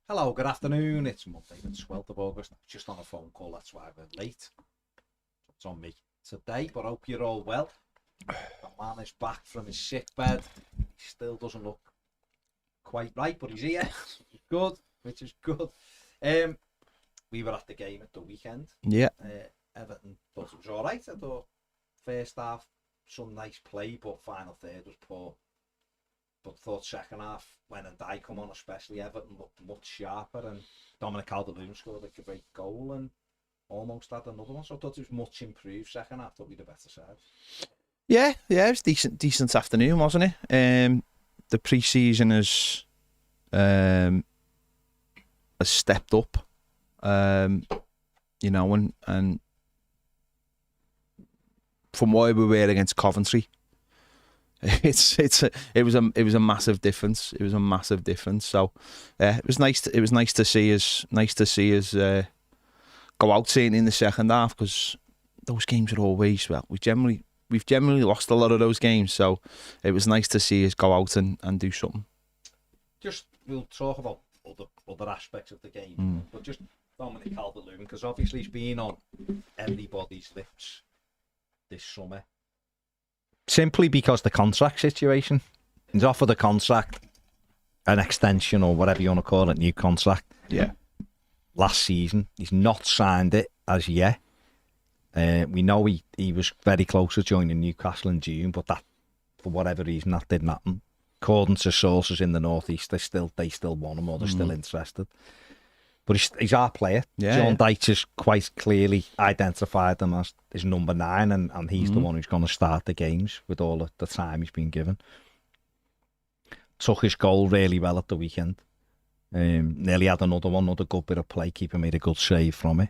Hello, good afternoon. It's Monday, the 12th of August. Just on a phone call, that's why we're late. It's on me today, but I hope you're all well. The man is back from his sick bed. He still doesn't look quite right, but he's here. Which is good. We were at the game at the weekend. Yeah. Everton thought it was all right. I thought first half, some nice play, but final third was poor. But thought second half, when and I come on, especially Everton looked much sharper, and Dominic Calvert-Lewin scored a great goal and almost had another one. So I thought it was much improved second half. Thought we the better side. Yeah, it was decent afternoon, wasn't it? The pre-season has stepped up, you know, and from where we were against Coventry, it was a massive difference. It was a massive difference. So it was nice. It was nice to see us. Go out saying in the second half, because those games are always, well, we've generally lost a lot of those games. So it was nice to see us go out and do something. Just we'll talk about other aspects of the game, but just Dominic Calvert-Lewin, because obviously he's been on everybody's lips this summer. Simply because the contract situation. He's offered a contract, an extension or whatever you want to call it, new contract. Yeah. Last season. He's not signed it as yet. We know he was very close to joining Newcastle in June, but that, for whatever reason, that didn't happen. According to sources in the northeast, they still want him, or they're still interested. But he's our player. Yeah, John Dyche has quite clearly identified him as his number 9, and he's the one who's going to start the games with all the time he's been given. Took his goal really well at the weekend. Nearly had another good bit of play. Keeper made a good save from it.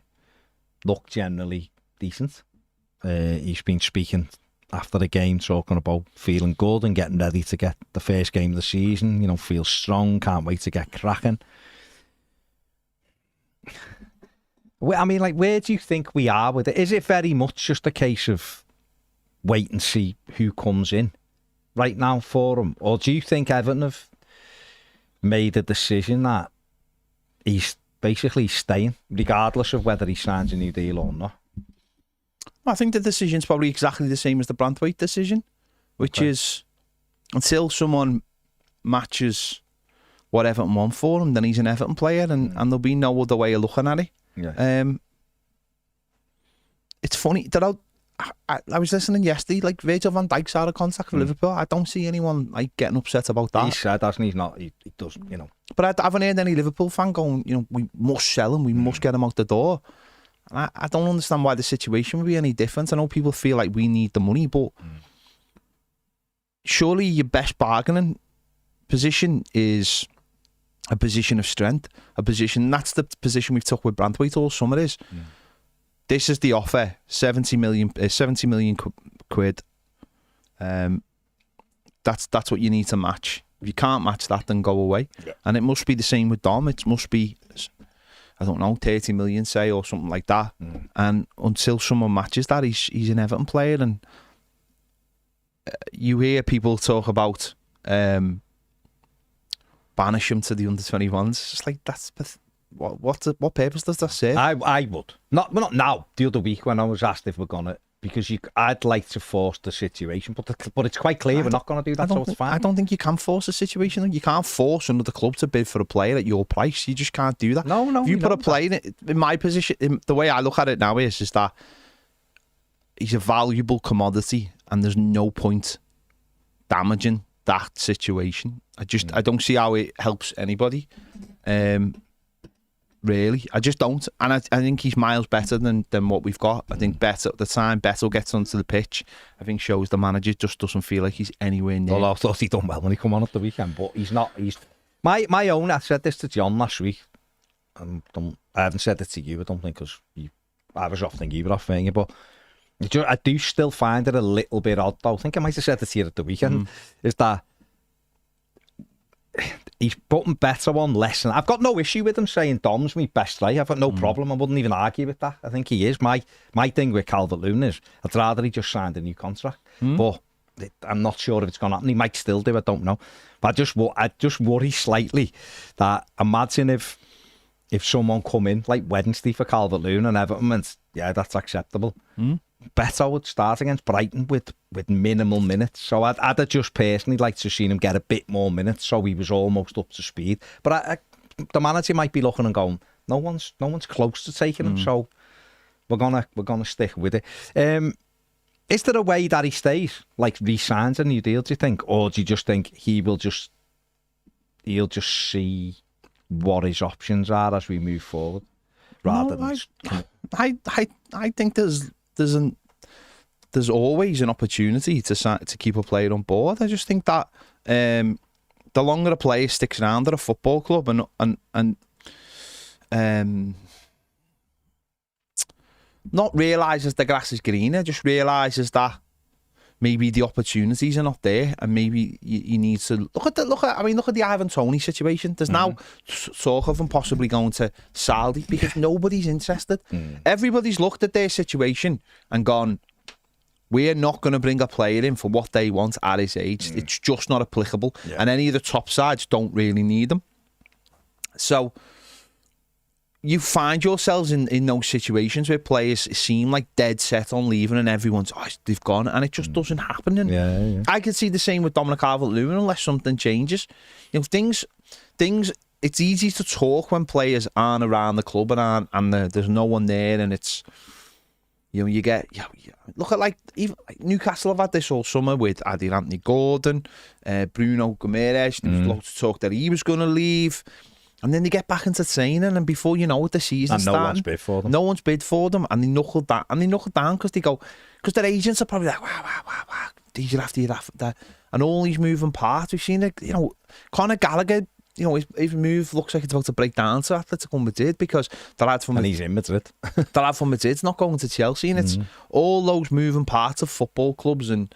Looked generally decent. He's been speaking after the game, talking about feeling good and getting ready to get the first game of the season. You know, feels strong, can't wait to get cracking. I mean, like, where do you think we are with it? Is it very much just a case of wait and see who comes in right now for him? Or do you think Everton have made a decision that he's basically staying, regardless of whether he signs a new deal or not? I think the decision's probably exactly the same as the Branthwaite decision, which is until someone matches what Everton want for him, then he's an Everton player, and there'll be no other way of looking at it. Yeah. It's funny that I was listening yesterday, like Virgil van Dijk's out of contact for Liverpool. I don't see anyone like getting upset about that. He said, hasn't he? He's not. He does, you know. But I haven't heard any Liverpool fan going, you know, we must sell him, we must get him out the door. And I don't understand why the situation would be any different. I know people feel like we need the money, but surely your best bargaining position is a position of strength, that's the position we've took with Branthwaite all summer is. This is the offer, 70 million quid. That's what you need to match. If you can't match that, then go away. Yeah. And it must be the same with Dom. It must be, I don't know, 30 million, say, or something like that. And until someone matches that, he's an Everton player. And you hear people talk about banish him to the under-21s. It's just like, that's what purpose does that serve? I would not now. The other week when I was asked if we're gonna, because I'd like to force the situation, but it's quite clear we're not gonna do that. So it's fine. I don't think you can force a situation. You can't force another club to bid for a player at your price. You just can't do that. No. If you put a player in my position, the way I look at it now is that he's a valuable commodity, and there's no point damaging that situation. I don't see how it helps anybody. Really, I just don't. And I think he's miles better than what we've got. I think Beto gets onto the pitch, I think shows the manager just doesn't feel like he's anywhere near. Well, I thought he done well when he come on at the weekend, but he's not. He's my own. I said this to John last week. I haven't said it to you, I don't think, because I was off thinking you were off thinking, but I do still find it a little bit odd, though. I think I might have said it to you at the weekend, is that he's putting Beto on less than... I've got no issue with him saying Dom's my best player. I've got no problem. I wouldn't even argue with that. I think he is. My thing with Calvert-Lewin is I'd rather he just signed a new contract. But I'm not sure if it's going to happen. He might still do, I don't know. But I just worry slightly that imagine if if someone come in like Wednesday for Calvert-Lewin and Everton went, yeah, that's acceptable. Beto would start against Brighton with minimal minutes. So I'd have just personally like to see him get a bit more minutes so he was almost up to speed. But the manager might be looking and going, no one's close to taking him, so we're gonna stick with it. Is there a way that he stays, like re-signs a new deal, do you think? Or do you just think he'll just see what his options are as we move forward? I think there's always an opportunity to keep a player on board. I just think that the longer a player sticks around at a football club and not realises the grass is greener, just realises that maybe the opportunities are not there, and maybe you need to look at the Ivan Toney situation. There's now talk of him possibly going to Saudi because nobody's interested. Everybody's looked at their situation and gone, we're not going to bring a player in for what they want at his age. It's just not applicable, and any of the top sides don't really need them. So you find yourselves in those situations where players seem like dead set on leaving and everyone's, they've gone, and it just doesn't happen. And I could see the same with Dominic Calvert-Lewin unless something changes. You know, things. It's easy to talk when players aren't around the club and there's no one there, and it's, you know, you get look at even Newcastle have had this all summer with Anthony Gordon, Bruno Guimaraes. There was lots of talk that he was going to leave. And then they get back into training, and before you know it, the season's starting. No one's bid for them. No one's bid for them, and they knuckle down because their agents are probably like, wow, these are after that, and all these moving parts. We've seen it, you know, Conor Gallagher, you know, his move looks like it's about to break down to Atletico Madrid because the lad from he's in Madrid. The lad from Madrid's not going to Chelsea, and it's all those moving parts of football clubs and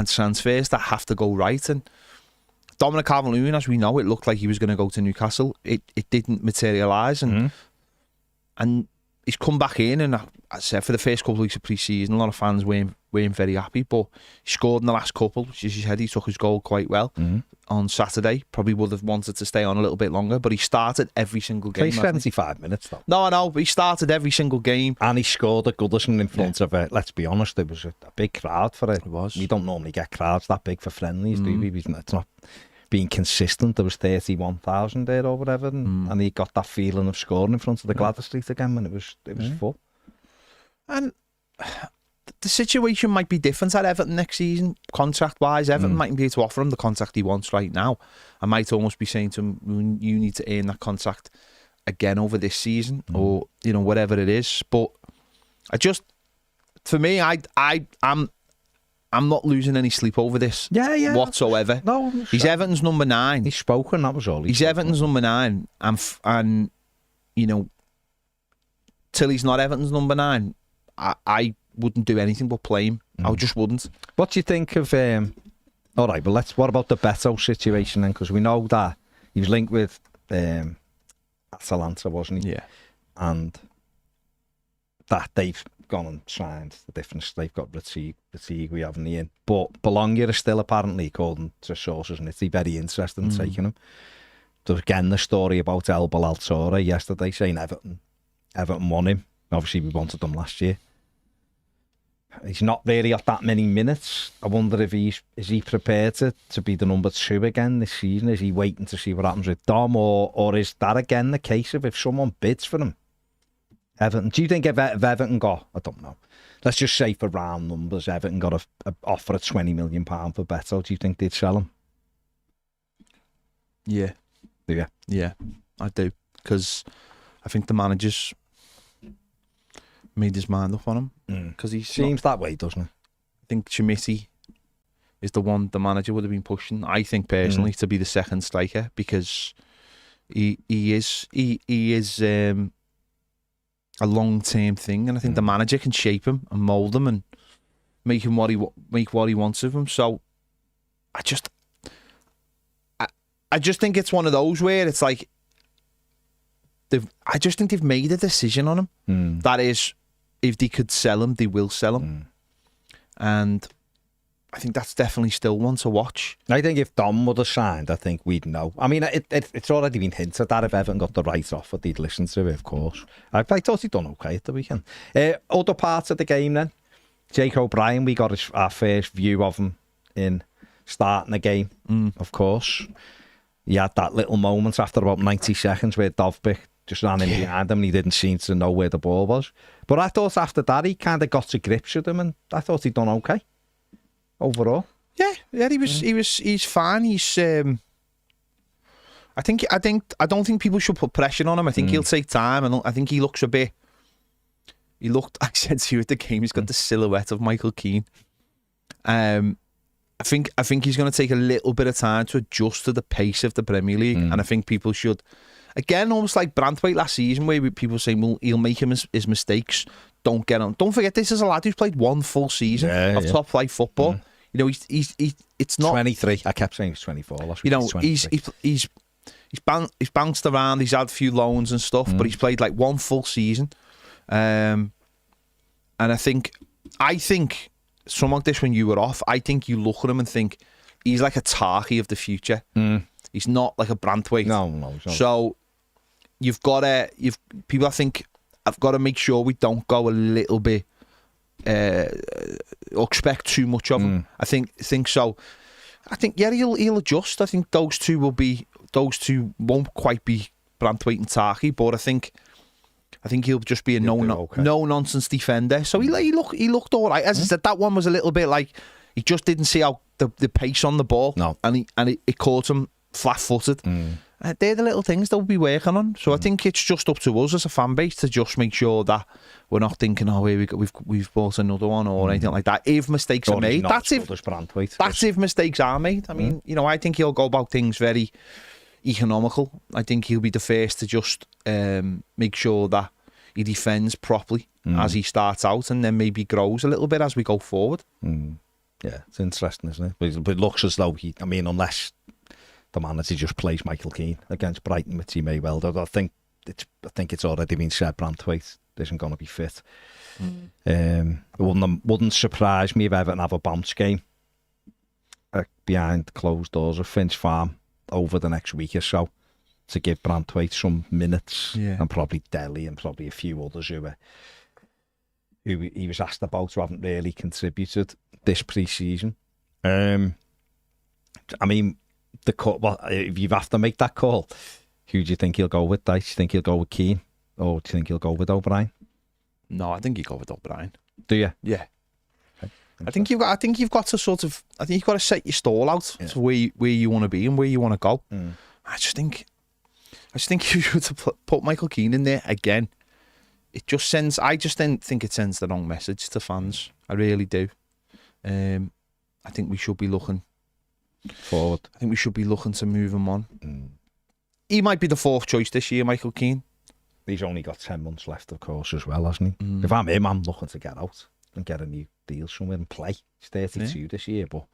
transfers that have to go right. And Dominic Calvert-Lewin, as we know, it looked like he was going to go to Newcastle. It didn't materialise, and he's come back in, and as I said, for the first couple of weeks of pre-season, a lot of fans weren't very happy, but he scored in the last couple. As you said, he took his goal quite well on Saturday. Probably would have wanted to stay on a little bit longer, but he started every single game. Played 75 minutes though. No, I know, but he started every single game. And he scored at Goodison in front of it. Let's be honest, there was a big crowd for it. It was. We don't normally get crowds that big for friendlies, do we? It's not being consistent. There was 31,000 there or whatever, and he got that feeling of scoring in front of the Gladys Street again when it was full. And the situation might be different at Everton next season, contract-wise. Everton mightn't be able to offer him the contract he wants right now. I might almost be saying to him, you need to earn that contract again over this season, or, you know, whatever it is. But for me, I'm not losing any sleep over this whatsoever. No, he's Everton's number 9. He's spoken, that was all. He's Everton's number 9. And you know, till he's not Everton's number 9, I wouldn't do anything but play him. I just wouldn't. What do you think of... all right, well, what about the Beto situation then? Because we know that he was linked with Atalanta, wasn't he? Yeah. And that they've gone and signed the difference. They've got Retigui, haven't they? But Bologna are still apparently, according to sources, and it's very interested in taking him. There was again the story about El Balaltora yesterday saying Everton won him. Obviously, we wanted them last year. He's not really got that many minutes. I wonder if is he prepared to be the number 2 again this season? Is he waiting to see what happens with Dom, or is that again the case of if someone bids for him? Everton. Do you think if Everton got, I don't know, let's just say for round numbers, Everton got a offer of £20 million for Beto, do you think they'd sell him? Yeah. Do you? Yeah, I do. Because I think the manager's made his mind up on him. Because he seems that way, doesn't it? I think Chimiti is the one the manager would have been pushing, I think personally, to be the second striker, because he is a long-term thing, and I think the manager can shape him and mould him and make him what he wants of him. So I just think it's one of those where it's like I just think they've made a decision on him. That is, if they could sell him, they will sell him. And I think that's definitely still one to watch. I think if Dom would have signed, I think we'd know. I mean, it's already been hinted that if Everton got the right offer, they'd listen to it, of course. I thought he'd done okay at the weekend. Other parts of the game then. Jake O'Brien, we got our first view of him in starting the game, of course. He had that little moment after about 90 seconds where Dovbyk just ran in behind him and he didn't seem to know where the ball was. But I thought after that he kind of got to grips with him and I thought he'd done okay. Overall, yeah, he's fine. He's, I don't think people should put pressure on him. I think he'll take time, and I think he looks a bit. He looked. I said to you at the game, he's got the silhouette of Michael Keane. I think he's going to take a little bit of time to adjust to the pace of the Premier League, and I think people should, again, almost like Branthwaite last season, where people saying, well, he'll make his mistakes. Don't get on. Don't forget, this is a lad who's played one full season of top flight football. You know, he's it's not 23. I kept saying he's 24 last week. You know, he's bounced around. He's had a few loans and stuff, but he's played like one full season. And I think something like this when you were off, I think you look at him and think he's like a Toffee of the future. He's not like a Branthwaite. No. So people I think I've got to make sure we don't go a little bit or expect too much of him. I think so. I think he'll adjust. I think those two won't quite be Branthwaite and Toffee, but I think he'll just be a no nonsense defender. So he looked all right. As I said, that one was a little bit like he just didn't see how the pace on the ball. No, and it caught him flat-footed. They're the little things they'll be working on. So I think it's just up to us as a fan base to just make sure that we're not thinking, oh, we've bought another one or anything like that. If mistakes are made, that's if mistakes are made. I mean, you know, I think he'll go about things very economical. I think he'll be the first to just make sure that he defends properly as he starts out, and then maybe grows a little bit as we go forward. Yeah, it's interesting, isn't it? But it looks as though unless the manager just plays Michael Keane against Brighton, which he may well do. I think it's already been said Branthwaite isn't going to be fit. It wouldn't surprise me if Everton have a bounce game behind closed doors of Finch Farm over the next week or so to give Branthwaite some minutes, and probably Delhi and probably a few others who he was asked about who haven't really contributed this pre-season. I mean, if you have to make that call, who do you think he'll go with? Do you think he'll go with Keane, or do you think he'll go with O'Brien? No, I think you go with O'Brien. Do you? Yeah. Okay. I think you've got to set your stall out to where you want to be and where you want to go. I just think if you were to put Michael Keane in there again, it just sends. I just think it sends the wrong message to fans. I really do. I think we should be looking forward. I think we should be looking to move him on. He might be the fourth choice this year, Michael Keane. He's only got 10 months left, of course, as well, hasn't he? If I'm him, I'm looking to get out and get a new deal somewhere and play. He's 32 this year, but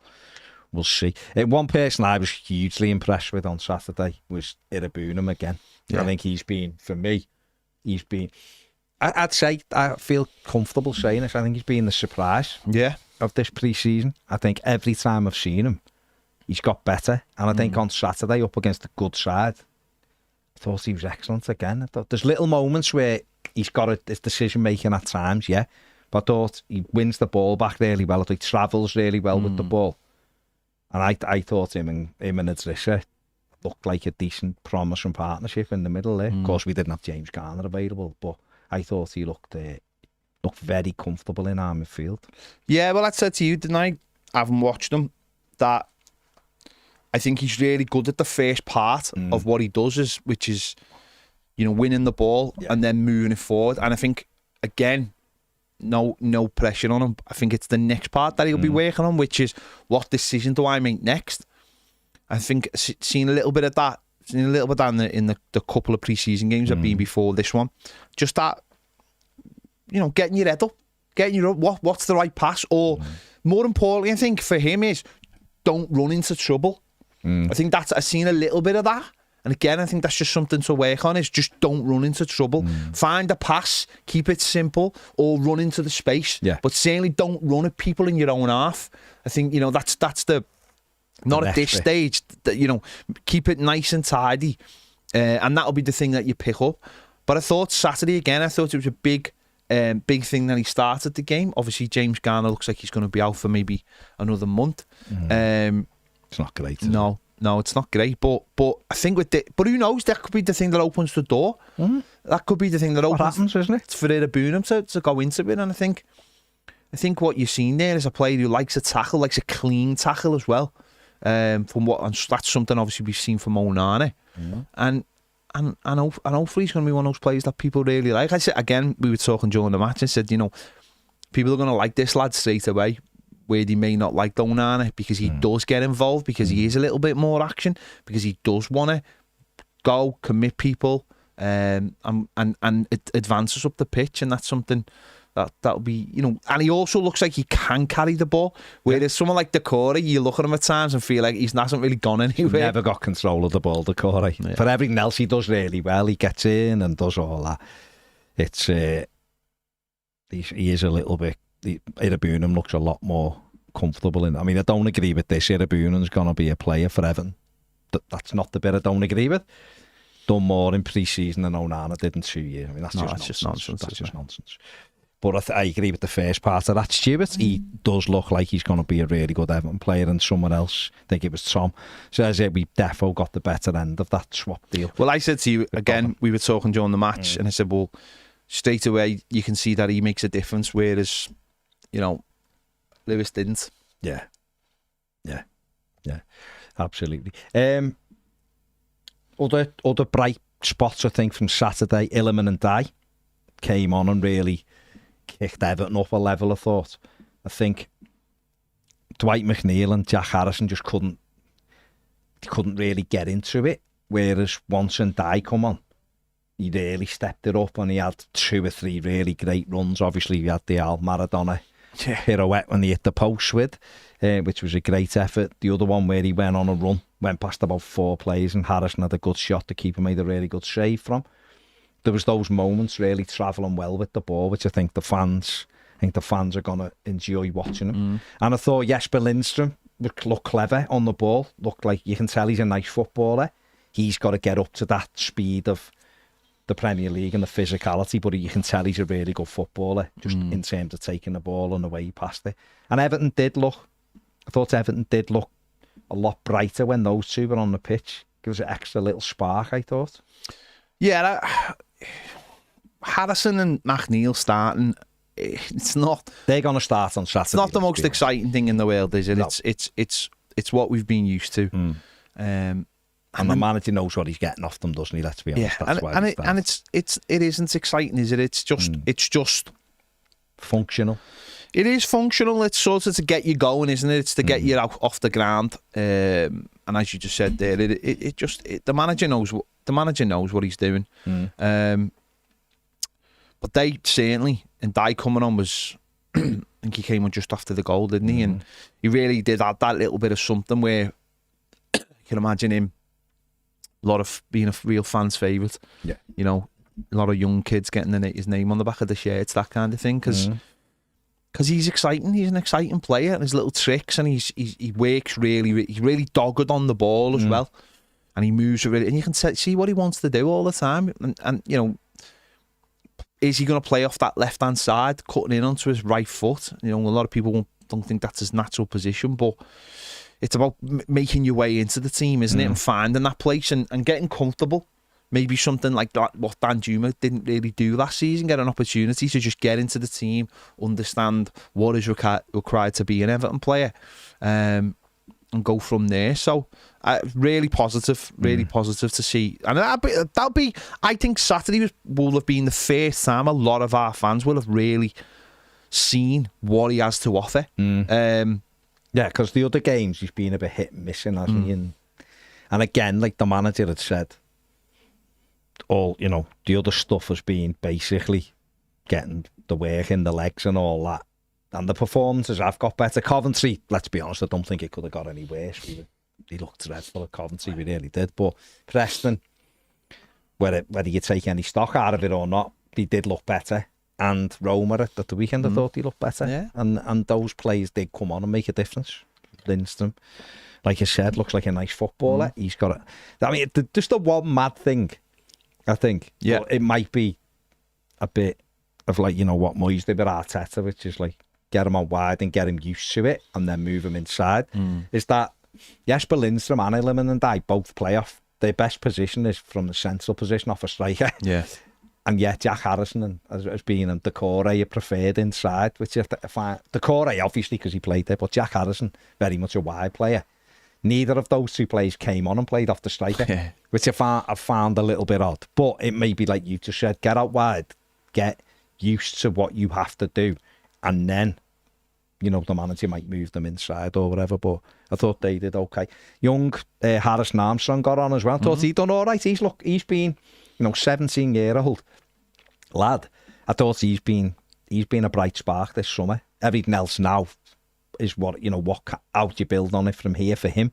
we'll see. One person I was hugely impressed with on Saturday was Iroegbunam again. I think I'd say, I feel comfortable saying this, I think he's been the surprise of this pre-season. I think every time I've seen him, he's got better. And I think on Saturday, up against a good side, I thought he was excellent again. I thought there's little moments where he's got his decision-making at times, but I thought he wins the ball back really well. I thought he travels really well with the ball. And I thought him and Idrissa looked like a decent promising partnership in the middle there. Of course, we didn't have James Garner available, but I thought he looked very comfortable in our midfield. Yeah, well, I said to you, didn't I? I haven't watched him. That I think he's really good at the first part of what he does, which is, you know, winning the ball and then moving it forward. And I think, again, no pressure on him. I think it's the next part that he'll be working on, which is what decision do I make next? I think seen a little bit of that. Seen a little bit of that in the couple of pre-season games I've been before this one. Just that, you know, getting your head up, what's the right pass, or more importantly, I think for him is don't run into trouble. I think I've seen a little bit of that. And again, I think that's just something to work on, is just don't run into trouble. Find a pass, keep it simple, or run into the space. Yeah. But certainly don't run at people in your own half. I think, that's the... Not at this stage, keep it nice and tidy. And that'll be the thing that you pick up. But I thought Saturday, again, I thought it was a big thing that he started the game. Obviously, James Garner looks like he's going to be out for maybe another month. It's not great. No, it's not great, but I think but who knows? That could be the thing that opens the door. That could be the thing that opens. What happens, isn't it? For Iroegbunam to go into it, and I think what you're seeing there is a player who likes a tackle, likes a clean tackle as well. And that's something obviously we've seen from Onana, and hopefully he's going to be one of those players that people really like. I said again, we were talking during the match and said, people are going to like this lad straight away, where they may not like Onana because he does get involved, because he is a little bit more action, because he does want to go commit people, and it advances up the pitch, and that's something that'll be, and he also looks like he can carry the ball, whereas someone like Decore, you look at him at times and feel like he hasn't really gone anywhere. He never got control of the ball, Decore. Yeah. For everything else he does really well. He gets in and does all that. It's he is a little bit... Iroegbunam looks a lot more comfortable in. I mean, I don't agree with this. Iroegbunam's going to be a player for Everton. That's not the bit I don't agree with. Done more in pre-season than Onana did in 2 years. I mean, that's just nonsense. That's just nonsense. But I agree with the first part of that. Stewart, he does look like he's going to be a really good Everton player, and someone else, I think it was Tom, says we defo got the better end of that swap deal. Well, I said to you, again, we were talking during the match, and I said, well, straight away, you can see that he makes a difference, whereas, Lewis didn't. Yeah, absolutely. Other bright spots, I think, from Saturday, Illiman and Dye came on and really kicked Everton up a level, I thought. I think Dwight McNeil and Jack Harrison just couldn't really get into it, whereas once Dye come on, he really stepped it up, and he had 2 or 3 really great runs. Obviously, he had the Al Maradona pirouette when he hit the post with, which was a great effort. The other one where he went on a run, went past about 4 players, and Harrison had a good shot. The keeper made a really good save from. There was those moments really travelling well with the ball, which I think the fans are going to enjoy watching them. And I thought Jesper Lindstrom looked clever on the ball. Looked like, you can tell he's a nice footballer. He's got to get up to that speed of the Premier League and the physicality, but you can tell he's a really good footballer, just in terms of taking the ball and the way he passed it. And I thought Everton did look a lot brighter when those two were on the pitch. Gives it an extra little spark, I thought. Yeah, Harrison and McNeil starting, it's not... They're going to start on Saturday. It's not the most exciting thing in the world, is it? No. It's what we've been used to. And the manager knows what he's getting off them, doesn't he? Let's be honest. That's it isn't exciting, is it? It's just functional. It is functional. It's sort of to get you going, isn't it? It's to get you off the ground. And as you just said there, the manager knows what he's doing. But they certainly, and Dye coming on was, I think he came on just after the goal, didn't he? And he really did add that little bit of something where you can imagine him being a real fan's favourite. Yeah. A lot of young kids getting his name on the back of the shirts, that kind of thing, because he's exciting. He's an exciting player, and his little tricks, and he works he's really dogged on the ball as well, and he moves really, and you can see what he wants to do all the time. And is he going to play off that left hand side, cutting in onto his right foot? A lot of people don't think that's his natural position, but it's about making your way into the team, isn't it, and finding that place and getting comfortable. Maybe something like that, what Dan Juma didn't really do last season, get an opportunity to just get into the team, understand what is required to be an Everton player, and go from there. So, really positive to see. And that'll be, I think Saturday will have been the first time a lot of our fans will have really seen what he has to offer. Yeah, because the other games he's been a bit hit and missing, hasn't he? And again, like the manager had said, the other stuff has been basically getting the work in the legs and all that. And the performances have got better. Coventry, let's be honest, I don't think it could have got any worse. he looked dreadful at Coventry, we really did. But Preston, whether you take any stock out of it or not, he did look better. And Roma at the weekend, I thought he looked better. Yeah. And those players did come on and make a difference. Lindstrom, like I said, looks like a nice footballer. He's got it. I mean, just the one mad thing, I think. Yeah. It might be a bit of like, you know, what Moyes did with Arteta, which is like, get him on wide and get him used to it and then move him inside. Is that Jesper Lindstrom and Iliman and I both play off. Their best position is from the central position off a striker. Yeah. And yet Jack Harrison has been and Decore preferred inside, which I find Decore obviously because he played there, but Jack Harrison very much a wide player. Neither of those two players came on and played off the striker, which I found a little bit odd. But it may be like you just said, get out wide, get used to what you have to do, and then, you know, the manager might move them inside or whatever. But I thought they did okay. Young Harrison Armstrong got on as well. Thought he done all right. He's been, you know, 17-year-old lad. I thought he's been a bright spark this summer. Everything else now is how do you build on it from here for him.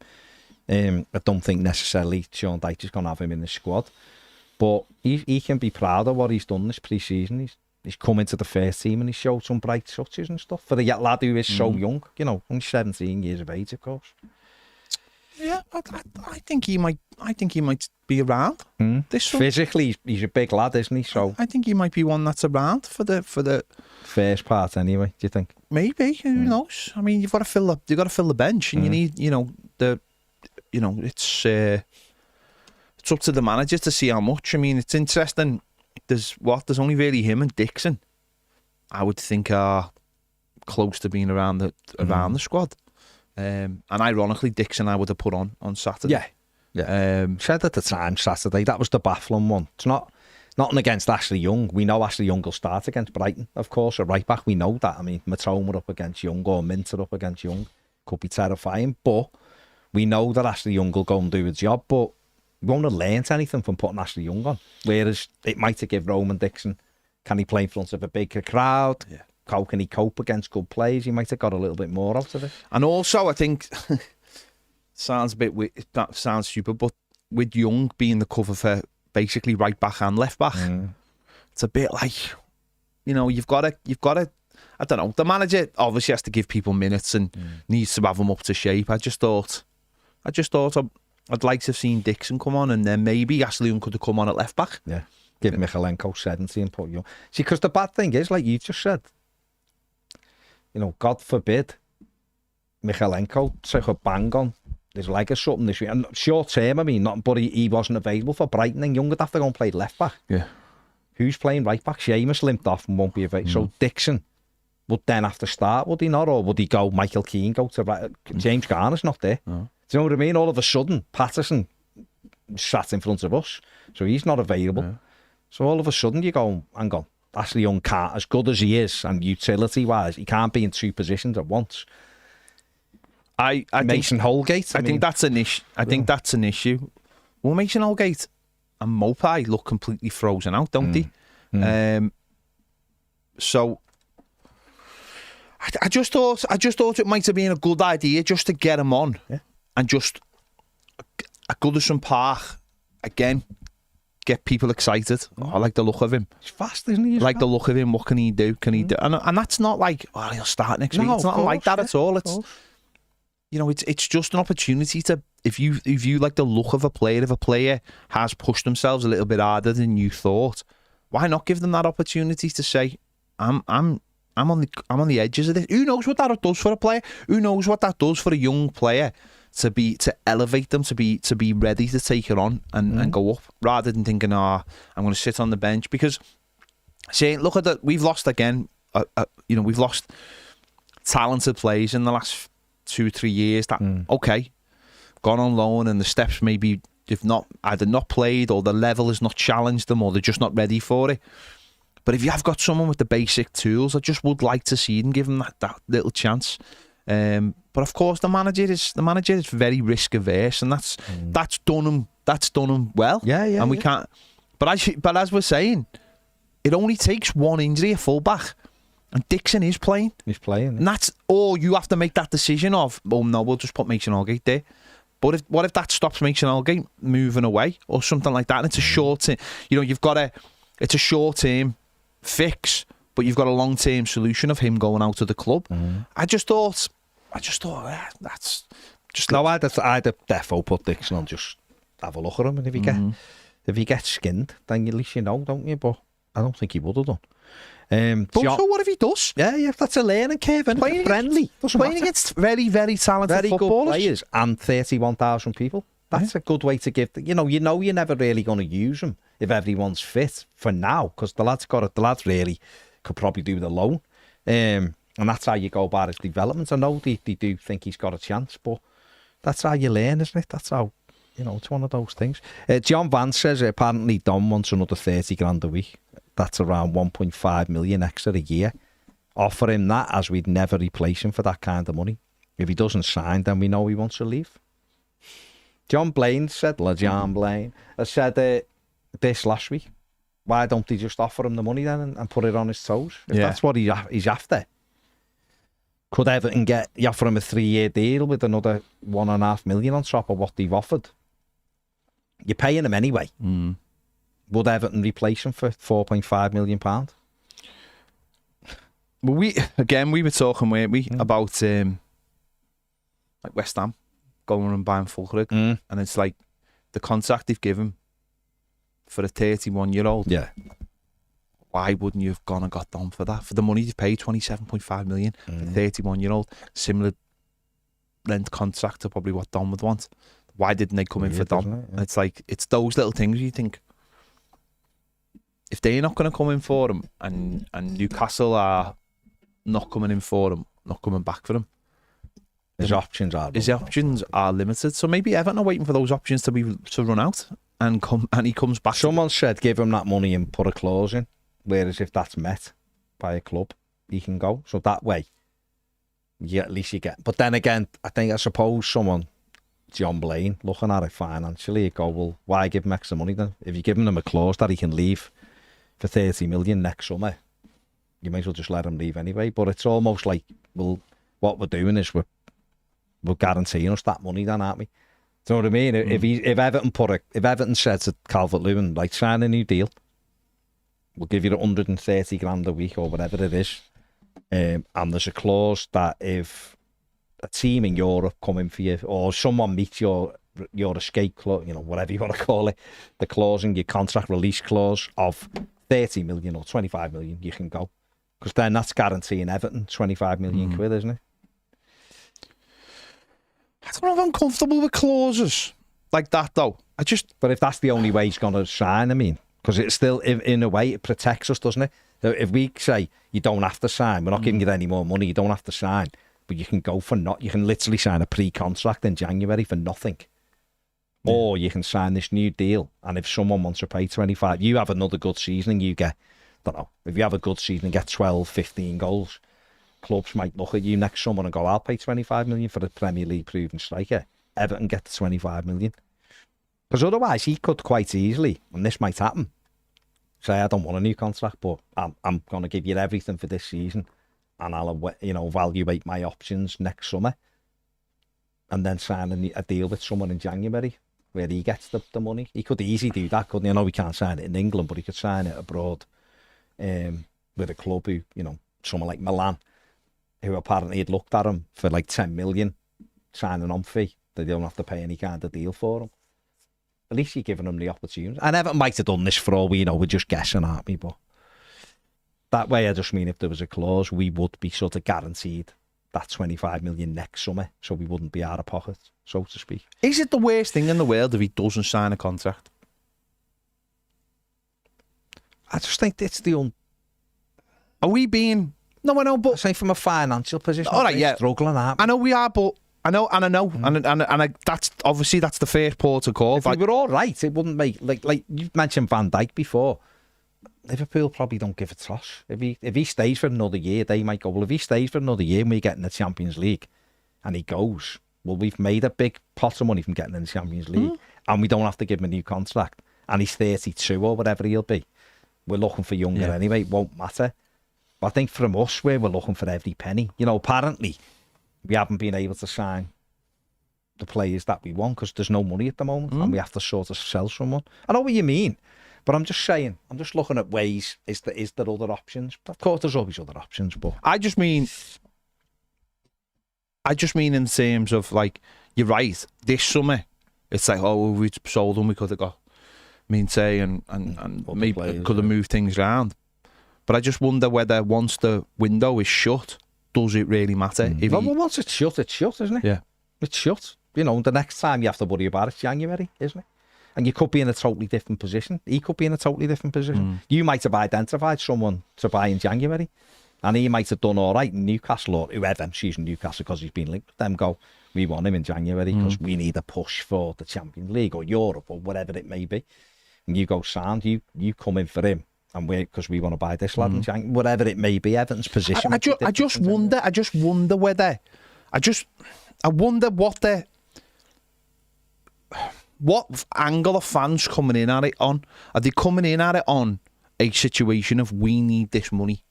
I don't think necessarily Sean Dyche is going to have him in the squad, but he can be proud of what he's done this pre-season. He's come into the first team and he showed some bright touches and stuff for the lad who is so young, you know, only 17 years of age, of course. Yeah, I think he might be around. This one. Physically, he's a big lad, isn't he? So I think he might be one that's around for the first part anyway. Do you think? Maybe, who knows? I mean, you've got to fill the bench, and you need, it's up to the manager to see how much. I mean, it's interesting. There's only really him and Dixon, I would think, are close to being around the squad. And ironically, Dixon I would have put on Saturday. Yeah. Said at the time Saturday that was the baffling one. It's nothing against Ashley Young. We know Ashley Young will start against Brighton, of course, at right back. We know that. I mean, Matoma up against Young or Minter up against Young could be terrifying. But we know that Ashley Young will go and do a job. But we won't have learnt anything from putting Ashley Young on. Whereas it might have given Roman Dixon, can he play in front of a bigger crowd? Yeah. How can he cope against good players? He might have got a little bit more out of it. And also, I think, that sounds stupid, but with Young being the cover for basically right back and left back, it's a bit like, you know, you've got to, I don't know, the manager obviously has to give people minutes and needs to have them up to shape. I just thought I'd like to have seen Dixon come on, and then maybe Ashley Young could have come on at left back. Yeah, give Michalenko 70 and put Young. See, because the bad thing is, like you just said, you know, God forbid Michalenko took a bang on his leg or something this week. And short term, I mean, but he wasn't available for Brighton, and Young would have to go and play left back. Yeah. Who's playing right back? Seamus limped off and won't be available. So Dixon would then have to start, would he not? Or would he go, Michael Keane go to right? James Garner's not there. Do you know what I mean? All of a sudden, Patterson sat in front of us, so he's not available. Yeah. So all of a sudden you go, hang on, Ashley Young can't, as good as he is and utility-wise, he can't be in two positions at once. I Mason Holgate. I think that's an issue. I think that's an issue. Well, Mason Holgate and Mopai look completely frozen out, don't they? So I just thought it might have been a good idea just to get him on, and just at Goodison Park again. Get people excited. I like the look of him. He's fast, isn't he? I like the look of him. What can he do? Can he do? And that's not like, oh, he'll start next week. It's not like that at all. It's, you know, it's just an opportunity to, if you like the look of a player, if a player has pushed themselves a little bit harder than you thought, why not give them that opportunity to say, I'm on the edges of this. Who knows what that does for a player? Who knows what that does for a young player? To elevate them, to be ready to take it on and go up, rather than thinking, I'm going to sit on the bench. Because saying, look at that, we've lost again. We've lost talented players in the last 2-3 years. That gone on loan, and the steps maybe they've either not played, or the level has not challenged them, or they're just not ready for it. But if you have got someone with the basic tools, I just would like to see them give them that little chance. But of course, the manager is very risk averse, and that's done him well. Yeah. And we can't. But as we're saying, it only takes one injury, a fullback, and Dixon is playing. He's playing, and that's all. You have to make that decision of, oh no, we'll just put Mason Holgate there. But what if that stops Mason Holgate moving away or something like that? And it's a short term. It's a short term fix, but you've got a long term solution of him going out of the club. I just thought that's just. No, I'd have defo put Dixon on. Just have a look at him, and if he gets skinned, then at least you know, don't you? But I don't think he would have done. But so what if he does? Yeah, that's a learning curve. And friendly, playing against very, very talented very footballers. Good players and 31,000 people. That's a good way to give. You're never really going to use them if everyone's fit for now, because the lads really could probably do the loan, and that's how you go about his development. I know they do think he's got a chance, but that's how you learn, isn't it? That's how it's one of those things. John Vance says apparently Dom wants another 30 grand a week. That's around 1.5 million extra a year. Offer him that, as we'd never replace him for that kind of money. If he doesn't sign, then we know he wants to leave. John Blaine said this last week. Why don't they just offer him the money then and put it on his toes? If that's what he's after. Could Everton offer him a 3-year deal with another 1.5 million on top of what they've offered? You're paying him anyway. Would Everton replace him for £4.5 million? Well, we were talking, weren't we, about like West Ham going and buying Fulkrug, and it's like the contract they've given for a 31-year-old. Yeah. Why wouldn't you have gone and got Dom for that? For the money they've paid, 27.5 million for a 31-year-old, similar length contract to probably what Dom would want. Why didn't they come in for Dom? Yeah. It's like, it's those little things you think, if they're not going to come in for him, and Newcastle are not coming in for him, not coming back for him, his options are limited. So maybe Everton are waiting for those options to run out and he comes back. Someone said give him that money and put a clause in, whereas if that's met by a club, he can go. So that way, at least you get. But then again, I suppose someone, John Blaine, looking at it financially, you go, well, why give him extra money then? If you're giving him a clause that he can leave for 30 million next summer, you may as well just let him leave anyway. But it's almost like, well, what we're doing is we're guaranteeing us that money then, aren't we? Do you know what I mean? If Everton said to Calvert-Lewin, like, sign a new deal, we'll give you 130 grand a week or whatever it is, and there's a clause that if a team in Europe come in for you, or someone meets your escape clause, whatever you want to call it, the clause in your contract release clause of 30 million or 25 million, you can go. Because then that's guaranteeing Everton 25 million quid, isn't it? I don't know if I'm comfortable with clauses like that, though. But if that's the only way he's going to sign, I mean, because it's still, in a way, it protects us, doesn't it? So if we say, you don't have to sign, we're not giving you any more money, you don't have to sign, but you can go for you can literally sign a pre-contract in January for nothing. Yeah. Or you can sign this new deal, and if someone wants to pay 25, you have another good season and you get, I don't know, if you have a good season and get 12, 15 goals, clubs might look at you next summer and go, I'll pay 25 million for a Premier League proven striker. Everton get the 25 million. Because otherwise he could quite easily, and this might happen, say, I don't want a new contract, but I'm going to give you everything for this season, and I'll evaluate my options next summer, and then sign a deal with someone in January where he gets the money. He could easily do that, couldn't he? I know he can't sign it in England, but he could sign it abroad with a club who, someone like Milan, who apparently had looked at him for like 10 million, signing on fee. They don't have to pay any kind of deal for him. At least you're giving them the opportunity. And Everton might have done this for all we know. We're just guessing, aren't we? But that way, I just mean if there was a clause, we would be sort of guaranteed that 25 million next summer, so we wouldn't be out of pocket, so to speak. Is it the worst thing in the world if he doesn't sign a contract? I just think it's the Are we being... No, I know, but... I say from a financial position, all right, yeah, struggling, aren't we? I know we are, but... I know, and that's obviously that's the first port of call. If we were all right, it wouldn't make like you mentioned Van Dijk before. Liverpool probably don't give a toss. If he stays for another year, they might go, well, if he stays for another year and we get in the Champions League, and he goes, well, we've made a big pot of money from getting in the Champions League, and we don't have to give him a new contract, and he's 32 or whatever he'll be. We're looking for younger anyway. It won't matter. But I think from us, we're looking for every penny. Apparently, we haven't been able to sign the players that we want because there's no money at the moment and we have to sort of sell someone. I know what you mean, but I'm just saying, I'm just looking at ways, is there other options? Of course, there's always other options, but... I just mean in terms of, like, you're right, this summer, it's like, oh, we sold them, we could have got Minte and maybe could have moved things around. But I just wonder whether once the window is shut, does it really matter? Well, once it's shut, isn't it? Yeah. It's shut. You know, the next time you have to worry about it's January, isn't it? And you could be in a totally different position. He could be in a totally different position. You might have identified someone to buy in January, and he might have done all right in Newcastle or whoever. She's in Newcastle because he's been linked with them. Go, we want him in January because we need a push for the Champions League or Europe or whatever it may be. And you go, sound, you come in for him. And because we want to buy this lad in January, whatever it may be, Everton's position. I just wonder what angle are fans coming in at it on? Are they coming in at it on a situation of we need this money?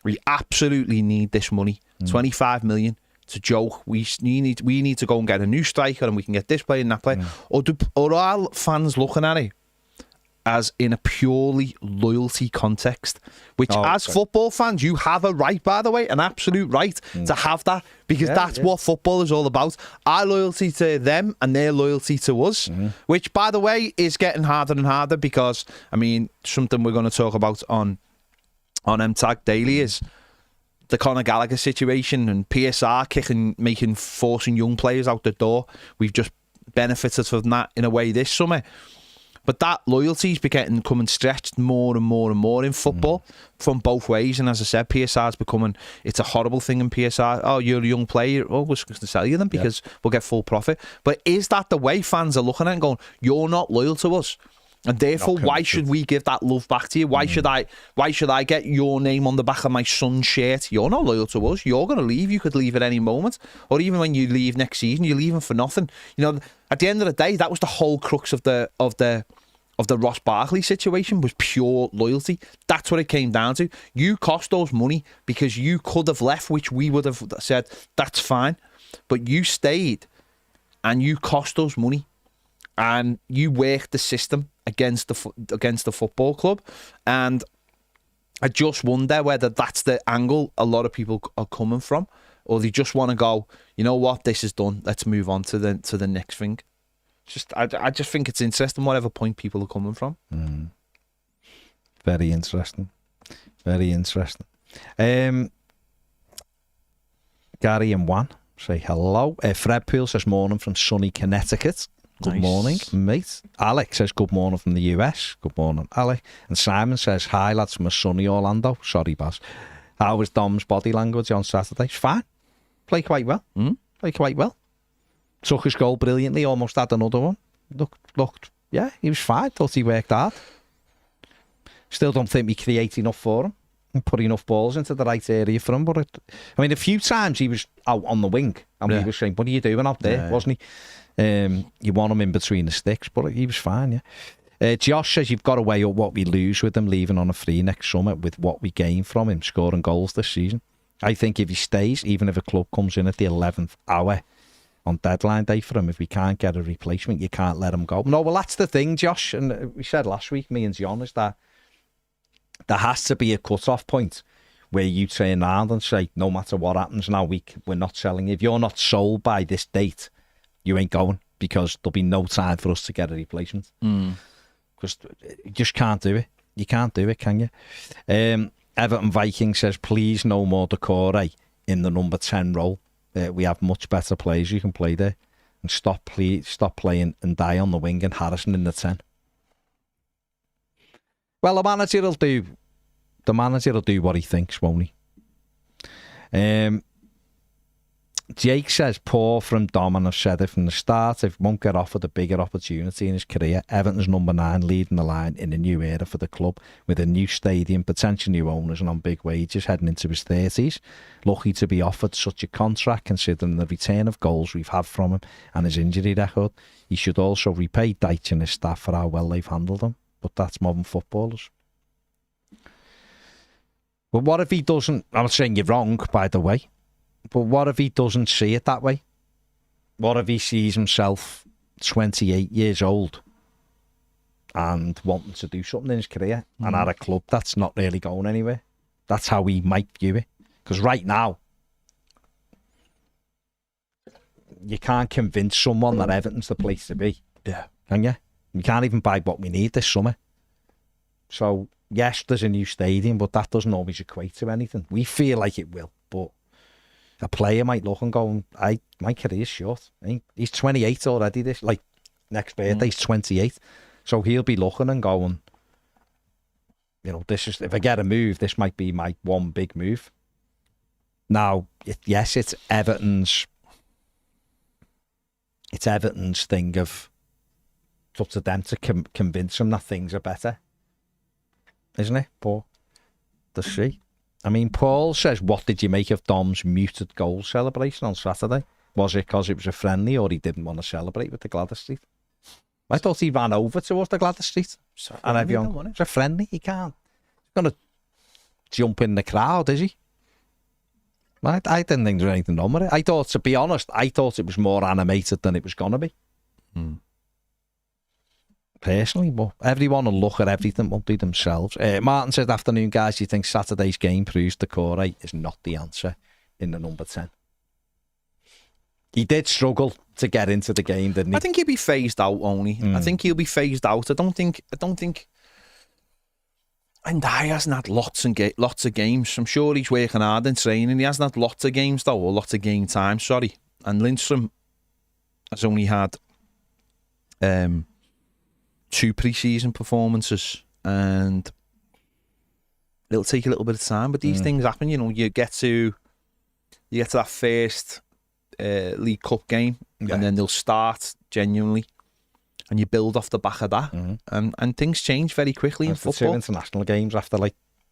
We absolutely need this money. 25 million. It's a joke. We need to go and get a new striker and we can get this player and that player. Or are fans looking at it as in a purely loyalty context, which as football fans, you have a right, by the way, an absolute right to have that, because that's what football is all about. Our loyalty to them and their loyalty to us, which, by the way, is getting harder and harder because, I mean, something we're going to talk about on MTAG Daily is the Conor Gallagher situation and PSR forcing young players out the door. We've just benefited from that in a way this summer. But that loyalty's becoming stretched more and more and more in football from both ways. And as I said, PSR's it's a horrible thing in PSR. Oh, you're a young player. Oh, we're just going to sell you them because we'll get full profit. But is that the way fans are looking at it and going, you're not loyal to us? And therefore, why should we give that love back to you? Why should I get your name on the back of my son's shirt? You're not loyal to us. You're going to leave. You could leave at any moment. Or even when you leave next season, you're leaving for nothing. You know, at the end of the day, that was the whole crux of the Ross Barkley situation, was pure loyalty. That's what it came down to. You cost us money because you could have left, which we would have said, that's fine. But you stayed and you cost us money. And you worked the system against the football club. And I just wonder whether that's the angle a lot of people are coming from, or they just want to go, you know what, this is done. Let's move on to the next thing. I just think it's interesting, whatever point people are coming from. Very interesting. Very interesting. Gary and Juan say hello. Fred Poole says morning from sunny Connecticut. Good morning, mate. Alex says good morning from the US. Good morning, Alex. And Simon says hi, lads, from a sunny Orlando. Sorry, Baz. How was Dom's body language on Saturday? It's fine. Played quite well. Played quite well. Took his goal brilliantly. Almost had another one. Looked. Yeah, he was fine. Thought he worked hard. Still don't think we create enough for him and put enough balls into the right area for him. But I mean, a few times he was out on the wing and we were saying, "What are you doing out there?" Wasn't he? You want him in between the sticks, but he was fine, yeah. Josh says you've got to weigh up what we lose with him leaving on a free next summer with what we gain from him scoring goals this season. I think if he stays, even if a club comes in at the 11th hour on deadline day for him, if we can't get a replacement, you can't let him go. No, well, that's the thing, Josh, and we said last week, me and John, is that there has to be a cut-off point where you turn around and say, no matter what happens now, we're not selling. If you're not sold by this date, you ain't going, because there'll be no time for us to get a replacement. Because you just can't do it. You can't do it, can you? Everton Viking says, please no more Decore in the number 10 role. We have much better players you can play there. And stop playing and die on the wing and Harrison in the 10. Well, the manager will do what he thinks, won't he? Jake says, poor from Dom, and I've said it from the start, if he won't get offered a bigger opportunity in his career, Everton's number 9 leading the line in a new era for the club with a new stadium, potential new owners and on big wages heading into his 30s. Lucky to be offered such a contract considering the return of goals we've had from him and his injury record. He should also repay Deitch and his staff for how well they've handled him, but that's modern footballers. But what if he doesn't, I'm not saying you're wrong, by the way, but what if he doesn't see it that way? What if he sees himself 28 years old and wanting to do something in his career and at a club that's not really going anywhere? That's how he might view it. Because right now, you can't convince someone that Everton's the place to be. Yeah. Can you? You can't even buy what we need this summer. So, yes, there's a new stadium, but that doesn't always equate to anything. We feel like it will, but a player might look and go, my career's short. He's 28 already. Next birthday, he's 28. So he'll be looking and going, this is, if I get a move, this might be my one big move. Now, yes, it's Everton's thing of, it's up to them to convince them that things are better, isn't it? But to see. I mean, Paul says, what did you make of Dom's muted goal celebration on Saturday? Was it because it was a friendly or he didn't want to celebrate with the Gladys Street? I thought he ran over towards the Gladys Street. And everyone, it's a friendly, he can't. He's going to jump in the crowd, is he? I didn't think there was anything wrong with it. To be honest, I thought it was more animated than it was going to be. Personally, but everyone will look at everything, won't they, themselves. Martin said, afternoon, guys, do you think Saturday's game proves Decore is not the answer in the number 10? He did struggle to get into the game, didn't he? I think he'll be phased out only. I think he'll be phased out. I don't think. And he hasn't had lots of games. I'm sure he's working hard in training. He hasn't had lots of games though, or lots of game time. Sorry. And Lindstrom has only had 2 pre-season performances, and it'll take a little bit of time. But these things happen. You get to that first League Cup game, and then they'll start genuinely, and you build off the back of that, and things change very quickly in football. 2 international games after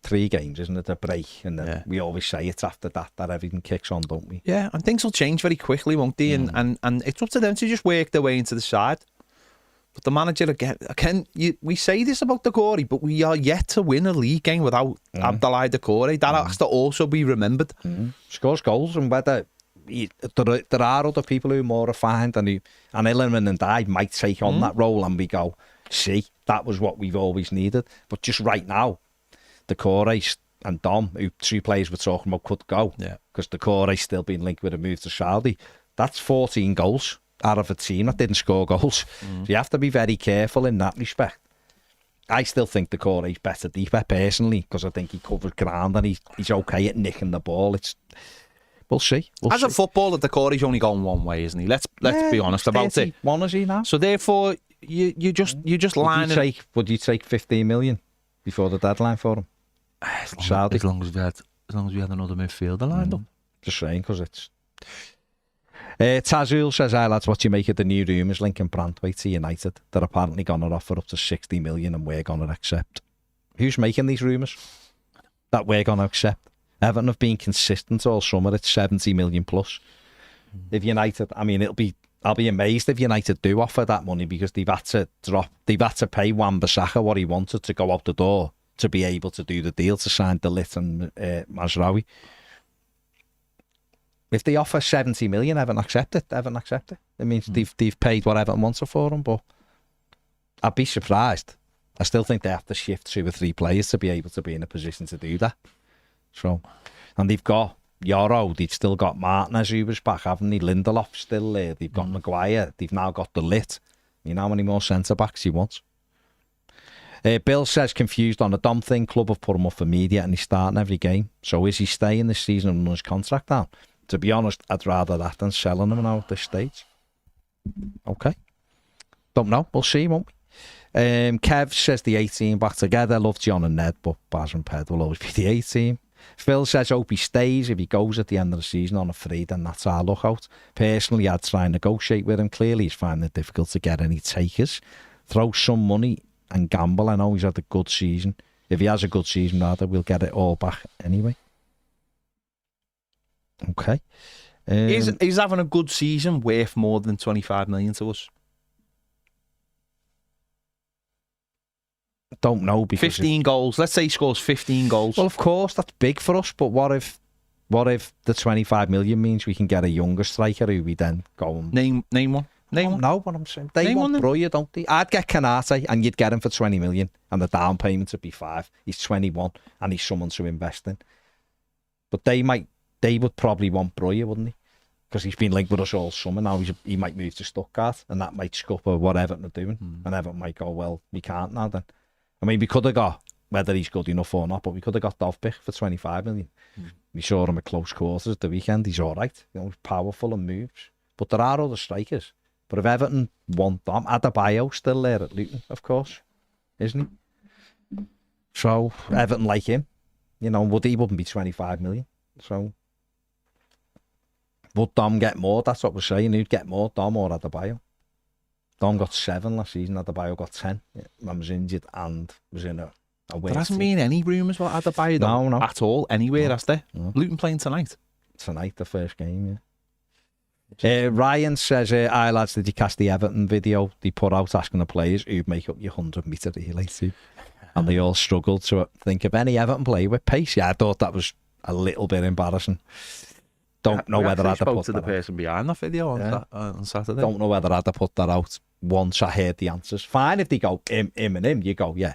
3 games, isn't it? A break, and then we always say it's after that everything kicks on, don't we? Yeah, and things will change very quickly, won't they? And it's up to them to just work their way into the side. But the manager again, we say this about Decore, but we are yet to win a league game without Abdoulaye Decore. That has to also be remembered. Scores goals, and whether there are other people who are more refined, and Illiman and I might take on that role, and we go, see, that was what we've always needed. But just right now, Decore and Dom, who 2 players we're talking about, could go. Yeah. Because Decore's still being linked with a move to Saudi. That's 14 goals out of a team that didn't score goals. So you have to be very careful in that respect. I still think Decore's better deeper, personally, because I think he covers ground and he's okay at nicking the ball. We'll see. As a footballer, Decore's only going one way, isn't he? Let's be honest about it. One is he now? So therefore, you just line it. Would you take 15 million before the deadline for him? As long as we had another midfielder lined up. Just saying, because it's. Tazul says, hi lads, what do you make of the new rumours linking Brantwaite to United? They're apparently going to offer up to 60 million and we're going to accept. Who's making these rumours that we're going to accept? Everton have been consistent all summer. It's 70 million plus. If United, I'll be amazed if United do offer that money, because they've had to pay Wan-Bissaka what he wanted to go out the door to be able to do the deal to sign De Ligt and Mazraoui. If they offer 70 million, Everton accept it. It means they've paid what Everton wants for them, but I'd be surprised. I still think they have to shift 2 or 3 players to be able to be in a position to do that. So, and they've got Yoro, they've still got Martinez who was back, haven't they? Lindelof still there. They've got Maguire. They've now got De Ligt. You know how many more centre-backs he wants? Bill says, confused on the Dom thing. Club have put him up for media and he's starting every game. So is he staying this season and run his contract down? To be honest, I'd rather that than selling him now at this stage. Okay. Don't know. We'll see, won't we? Kev says the 18 back together. Love John and Ned, but Baz and Ped will always be the 18. Phil says, hope he stays. If he goes at the end of the season on a free, then that's our lookout. Personally, I'd try and negotiate with him. Clearly, he's finding it difficult to get any takers. Throw some money and gamble. I know he's had a good season. If he has a good season, rather, we'll get it all back anyway. Okay. Is having a good season worth more than 25 million to us? Don't know, because 15 goals. Let's say he scores 15 goals. Well, of course, that's big for us. But what if What if the 25 million means we can get a younger striker who we then go and... Name one. Name one. No, what I'm saying. They Name want one, Breuer, don't they? I'd get Canate and you'd get him for 20 million and the down payment would be 5. He's 21 and he's someone to invest in. But they would probably want Breuer, wouldn't he? Because he's been linked with us all summer. Now he might move to Stuttgart and that might scupper what Everton are doing. And Everton might go, well, we can't now then. I mean, we could have got, whether he's good enough or not, but we could have got Toffee for 25 million. We saw him at close quarters at the weekend. He's all right. You know, he's powerful and moves. But there are other strikers. But if Everton want them, Adebayo's still there at Luton, of course, isn't he? So Everton like him. You know, he wouldn't be 25 million. So would Dom get more? That's what we're saying. Who'd get more, Dom or Adebayo? Dom got 7 last season. Adebayo got 10. Man was injured and was in a there hasn't been any rumours about Adebayo no. at all, anywhere, has there? No. Luton playing tonight? Tonight, the first game, yeah. Ryan says, "Aye lads, did you catch the Everton video they put out asking the players who'd make up your 100-metre relay team?" And they all struggled to think of any Everton player with pace. Yeah, I thought that was a little bit embarrassing. Don't know whether I'd have put to the person behind the video on Saturday. Don't know whether I'd have put that out once I heard the answers. Fine if they go him and him, you go, yeah.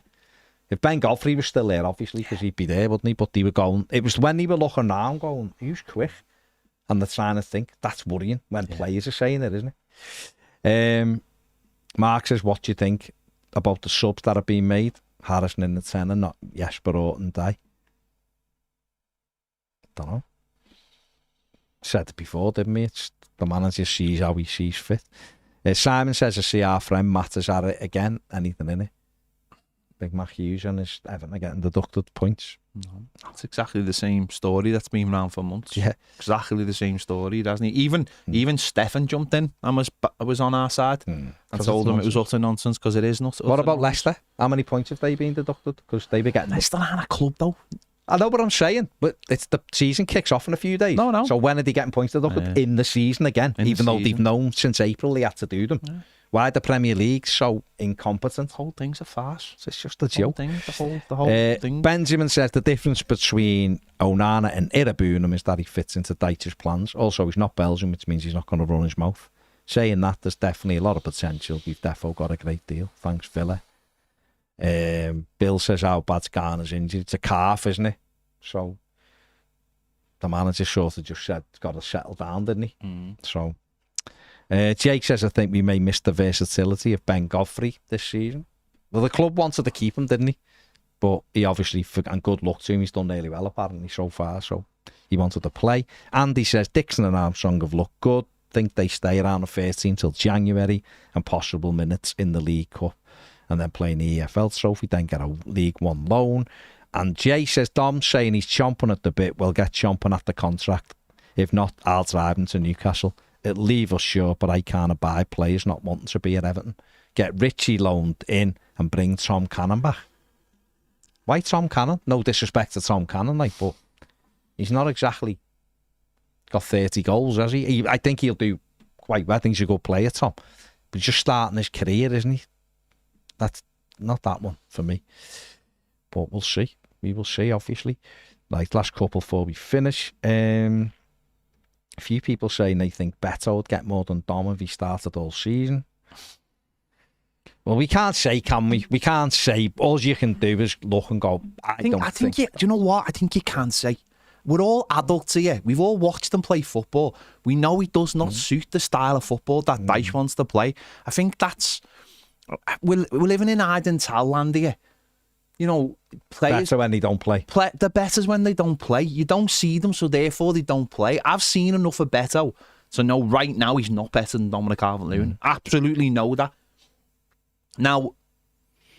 If Ben Godfrey was still there, obviously, because he'd be there, wouldn't he? But they were going, it was when they were looking around going, who's quick? And they're trying to think. That's worrying when players are saying it, isn't it? Mark says, what do you think about the subs that have been made? Harrison in the 10 and not Jesper Orton Day. Don't know. Said it before, didn't we? It's the manager sees how he sees fit. Simon says, I see our friend Matt is at it again. Anything in it? Big Mathew and his Everton are getting deducted points. No. That's exactly the same story that's been around for months. Yeah, exactly the same story, doesn't he? Even Stefan jumped in and was on our side and told him it was utter nonsense because it is not. What about Leicester? How many points have they been deducted? Because they were getting Leicester aren't a club though. I know what I'm saying, but it's the season kicks off in a few days. No. So when are they getting points deducted? In the season again, even though they've known since April they had to do them. Yeah. Why the Premier League so incompetent? The whole thing's a farce. It's just a joke. The whole thing. Benjamin says the difference between Onana and Iroegbunam is that he fits into Dyche's plans. Also, he's not Belgian, which means he's not going to run his mouth. Saying that, there's definitely a lot of potential. We've definitely got a great deal. Thanks, Villa. Bill says how bad's Garner's injury. It's a calf, isn't it? So the manager sort of just said he's got to settle down, didn't he? So Jake says, I think we may miss the versatility of Ben Godfrey this season. Well, the club wanted to keep him, didn't he? But he obviously, and good luck to him, he's done really well apparently so far, so he wanted to play. Andy says, Dixon and Armstrong have looked good. Think they stay around the 13 till January and possible minutes in the League Cup and then playing the EFL trophy, then get a League One loan. And Jay says, Dom's saying he's chomping at the bit. We'll get chomping at the contract. If not, I'll drive him to Newcastle. It'll leave us sure, but I can't abide players not wanting to be at Everton. Get Richie loaned in and bring Tom Cannon back. Why Tom Cannon? No disrespect to Tom Cannon, but he's not exactly got 30 goals, has he? I think he'll do quite well. I think he's a good player, Tom. But he's just starting his career, isn't he? That's not that one for me. But we'll see. We will see, obviously. Last couple before we finish. A few people saying they think Beto would get more than Dom if he started all season. Well, we can't say, can we? We can't say. All you can do is look and go, I think. Do you know what? I think you can say. We're all adults here. We've all watched him play football. We know he does not suit the style of football that Dyche wants to play. I think that's... We're living in hide and tell land here. You know, players... Better when they don't play. The better's when they don't play. You don't see them, so therefore they don't play. I've seen enough of Beto to know right now he's not better than Dominic Calvert-Lewin. Absolutely know that. Now,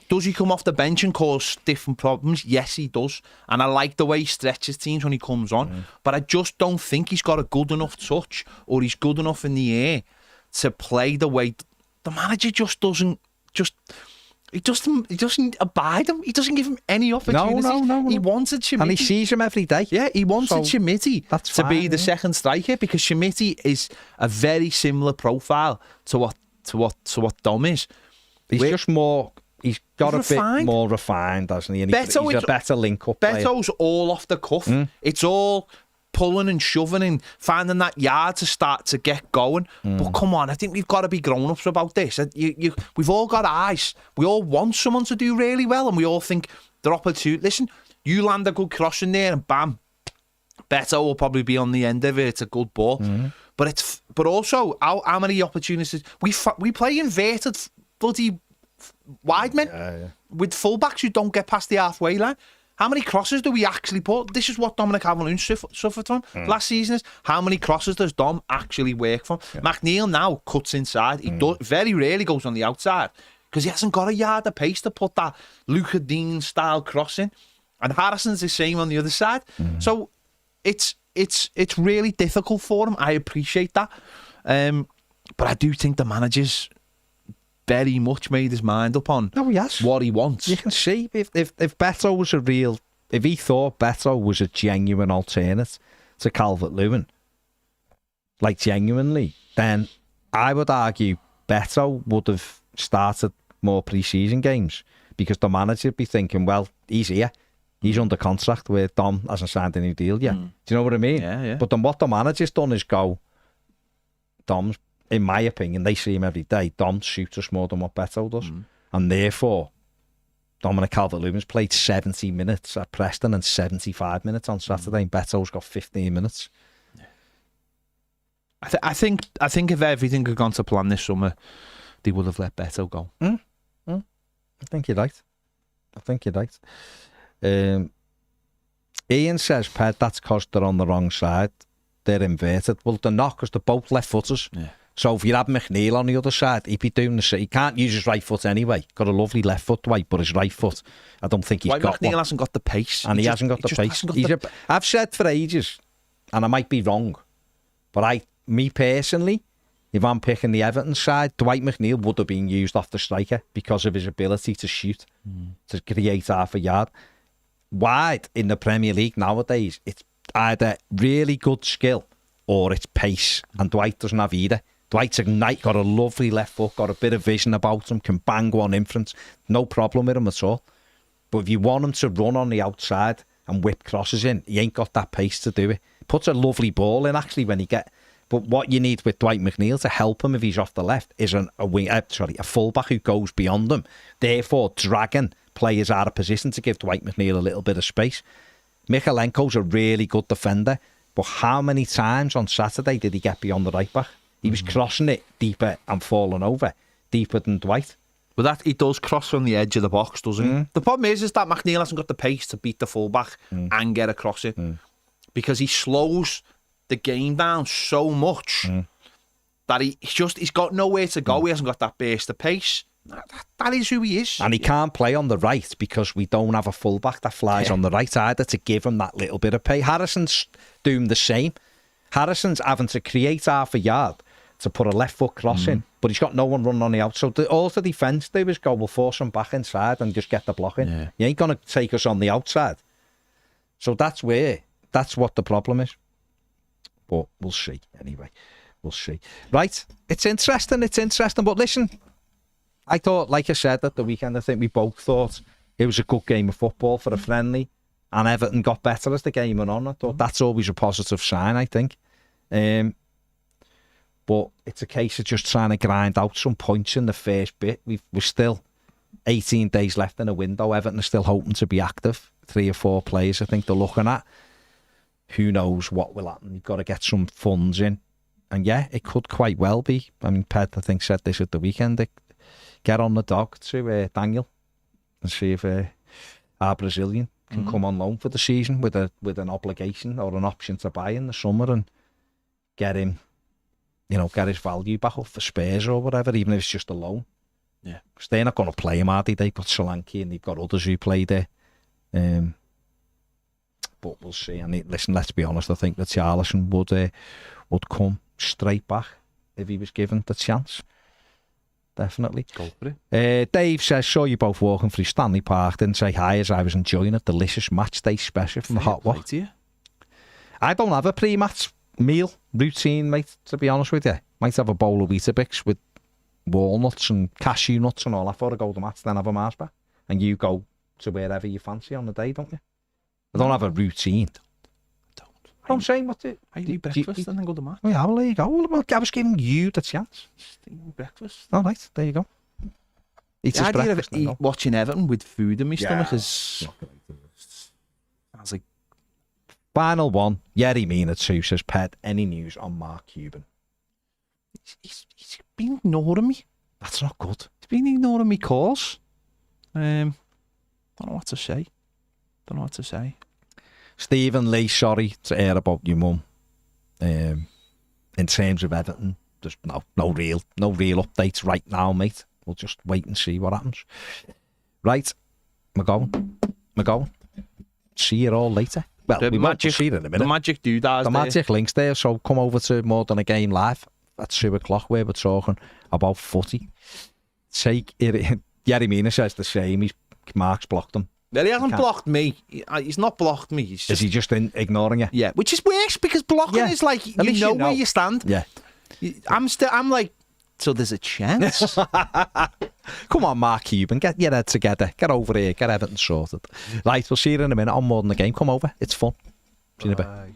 does he come off the bench and cause different problems? Yes, he does. And I like the way he stretches teams when he comes on. But I just don't think he's got a good enough touch or he's good enough in the air to play the way... The manager just doesn't... He doesn't abide him. He doesn't give him any opportunity. No. He wanted Schmidt. And he sees him every day. Yeah, he wanted Schmidt to be the yeah. second striker because Schmidt is a very similar profile to what Dom is. He's just more... He's got a bit more refined, hasn't he? And he's a better link-up player. Beto's all off the cuff. It's all pulling and shoving and finding that yard to start to get going. But come on, I think we've got to be grown-ups about this. We've all got eyes. We all want someone to do really well, and we all think they're opportunity. Listen, you land a good cross in there and bam, Beto will probably be on the end of it. It's a good ball. But also, how many opportunities... We play inverted bloody wide men with fullbacks who don't get past the halfway line. How many crosses do we actually put? This is what Dominic Calvert-Lewin suffered from last season. Is how many crosses does Dom actually work from? McNeil now cuts inside. He very rarely goes on the outside because he hasn't got a yard of pace to put that Luca Dean style cross in. And Harrison's the same on the other side. So it's really difficult for him. I appreciate that. But I do think the manager's very much made his mind up on what he wants. You can see if Beto was if he thought Beto was a genuine alternate to Calvert-Lewin, like genuinely, then I would argue Beto would have started more pre-season games because the manager would be thinking, well, he's here. He's under contract where Dom hasn't signed a new deal yet. Do you know what I mean? Yeah. But then what the manager's done is go, Dom's, in my opinion, they see him every day. Dom shoots us more than what Beto does. And therefore, Dominic Calvert-Lewin's played 70 minutes at Preston and 75 minutes on Saturday, and Beto's got 15 minutes. I think if everything had gone to plan this summer, they would have let Beto go. I think you're right. Ian says, Ped, that's because they're on the wrong side. They're inverted. Well, they're not because they're both left footers. Yeah. So if you had McNeil on the other side, he'd be doing the same. He can't use his right foot anyway. Got a lovely left foot, Dwight, but his right foot, I don't think he's got McNeil one. hasn't got the pace. And he hasn't got the pace. I've said for ages, and I might be wrong, but me personally, if I'm picking the Everton side, Dwight McNeil would have been used off the striker because of his ability to shoot, to create half a yard. Wide in the Premier League nowadays, it's either really good skill or it's pace, and Dwight doesn't have either. Dwight's got a lovely left foot, got a bit of vision about him, can bang one in front, no problem with him at all. But if you want him to run on the outside and whip crosses in, he ain't got that pace to do it. Puts a lovely ball in actually when he get. But what you need with Dwight McNeil to help him if he's off the left is a fullback who goes beyond him, therefore dragging players out of position to give Dwight McNeil a little bit of space. Mikalenko's a really good defender, but how many times on Saturday did he get beyond the right back? He was crossing it deeper and falling over, deeper than Dwight. But that he does cross from the edge of the box, doesn't he? The problem is that McNeil hasn't got the pace to beat the fullback and get across it because he slows the game down so much that he's got nowhere to go. He hasn't got that burst of pace. That is who he is. And he can't play on the right because we don't have a fullback that flies on the right either to give him that little bit of pace. Harrison's doing the same. Harrison's having to create half a yard to put a left foot cross in, but he's got no one running on the outside. So all the defence do is go, we'll force him back inside and just get the block in. Yeah. You ain't going to take us on the outside. So that's what the problem is. But we'll see anyway. We'll see. Right, it's interesting. But listen, I thought, like I said at the weekend, I think we both thought it was a good game of football for a friendly, and Everton got better as the game went on. I thought that's always a positive sign, I think. But it's a case of just trying to grind out some points in the first bit. We're still 18 days left in a window. Everton are still hoping to be active. 3 or 4 players I think they're looking at. Who knows what will happen? You've got to get some funds in. And yeah, it could quite well be. I mean, Ped, I think, said this at the weekend. Get on the dog to Daniel and see if our Brazilian can come on loan for the season with an obligation or an option to buy in the summer and get him, get his value back up for Spurs or whatever, even if it's just a loan. Yeah. Because they're not going to play him, are they? They've got Solanke and they've got others who play there. But we'll see. And listen, let's be honest, I think that Charlison would come straight back if he was given the chance. Definitely. Go for it. Dave says, saw you both walking through Stanley Park. Didn't say hi as I was enjoying a delicious match day special from the Hot Walk. I don't have a pre-match meal routine, mate, to be honest with you. Might have a bowl of Weetabix with walnuts and cashew nuts and all that before I go to the match, then have a Mars bar. And you go to wherever you fancy on the day, don't you? I don't have a routine. I'm saying what the... I eat breakfast and then go to match. Oh, yeah, well, there you go. Well, I was giving you the chance. Just eat breakfast. All right, there you go. Eat The his idea breakfast. of watching Everton with food in my stomach is... I was like... Final one. Yerry Mina 2 says, Pet, any news on Mark Cuban? He's been ignoring me. That's not good. He's been ignoring me calls. Don't know what to say. Stephen Lee, sorry to hear about your mum. In terms of Everton, there's no real updates right now, mate. We'll just wait and see what happens. Right, we're going. See you all later. Well, we might see you in a minute. The magic doodad. The magic link's there, so come over to More Than a Game Live at 2 o'clock where we're talking about footy. Take it. Yerry Mina says the same. Mark's blocked him. Well, he hasn't blocked me. He's not blocked me. He's just... Is he just ignoring you? Yeah, which is worse because blocking is like you know where you stand. Yeah. I'm like, so there's a chance. Come on, Mark Cuban, get your head together. Get over here. Get Everton sorted. Right, we'll see you in a minute on More Than a Game. Come over. It's fun. See you in a bit.